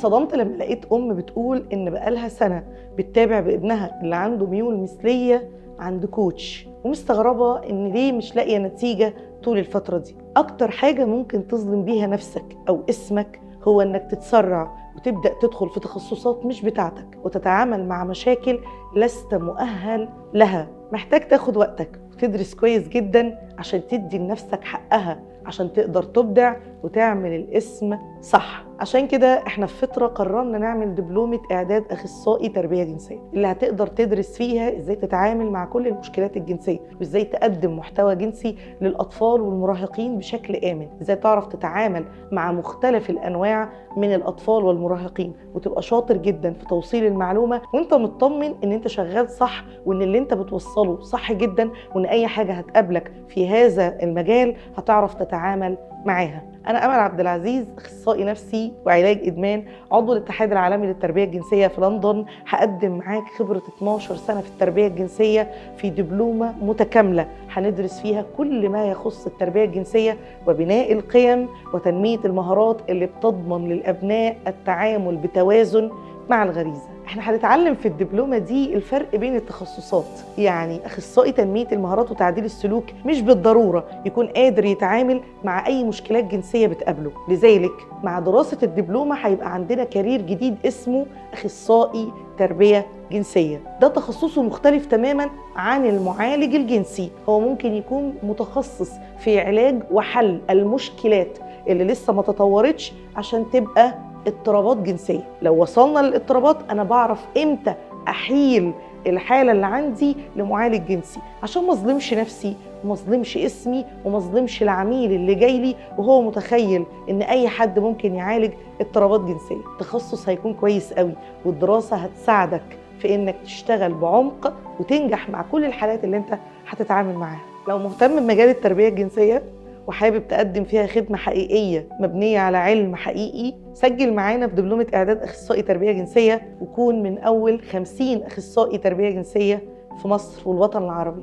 اتصدمت لما لقيت بتقول إن بقالها سنة بتتابع بابنها اللي عنده ميول مثلية عند كوتش، ومستغربة إن ليه مش لاقية نتيجة طول الفترة دي. أكتر حاجة ممكن تظلم بيها نفسك أو اسمك هو إنك تتسرع وتبدأ تدخل في تخصصات مش بتاعتك وتتعامل مع مشاكل لست مؤهل لها. محتاج تاخد وقتك وتدرس كويس جدا عشان تدي لنفسك حقها، عشان تقدر تبدع وتعمل الاسم صح. عشان كده احنا في فترة قررنا نعمل دبلومة إعداد أخصائي تربية جنسية، اللي هتقدر تدرس فيها ازاي تتعامل مع كل المشكلات الجنسية، وازاي تقدم محتوى جنسي للأطفال والمراهقين بشكل آمن، ازاي تعرف تتعامل مع مختلف الأنواع من الأطفال والمراهقين، وتبقى شاطر جدا في توصيل المعلومة وانت مطمن ان انت شغال صح، وان اللي انت بتوصله صح جدا، وان اي حاجة هتقابلك في هذا المجال هتعرف تتعامل معاها. أنا أمل عبد العزيز، أخصائي نفسي وعلاج إدمان، عضو الاتحاد العالمي للتربية الجنسية في لندن. هقدم معاك خبرة 12 سنة في التربية الجنسية في دبلومة متكاملة هندرس فيها كل ما يخص التربية الجنسية وبناء القيم وتنمية المهارات اللي بتضمن للأبناء التعامل بتوازن مع الغريزة. احنا هنتعلم في الدبلومة دي الفرق بين التخصصات، يعني أخصائي تنمية المهارات وتعديل السلوك مش بالضرورة يكون قادر يتعامل مع أي مشكلات جنسية بتقابله، لذلك مع دراسة الدبلومة هيبقى عندنا كارير جديد اسمه أخصائي تربية جنسية. ده تخصصه مختلف تماما عن المعالج الجنسي، هو ممكن يكون متخصص في علاج وحل المشكلات اللي لسه ما تطورتش عشان تبقى اضطرابات جنسية. لو وصلنا للاضطرابات أنا بعرف إمتى أحيل الحالة اللي عندي لمعالج جنسي، عشان ما اظلمش نفسي وما اظلمش اسمي وما اظلمش العميل اللي جاي لي وهو متخيل إن أي حد ممكن يعالج اضطرابات جنسية. التخصص هيكون كويس قوي، والدراسة هتساعدك في إنك تشتغل بعمق وتنجح مع كل الحالات اللي انت هتتعامل معاها. لو مهتم بمجال التربية الجنسية وحابب تقدم فيها خدمة حقيقية مبنية على علم حقيقي، سجل معانا في دبلومة إعداد أخصائي تربية جنسية وكون من أول 50 أخصائي تربية جنسية في مصر والوطن العربي.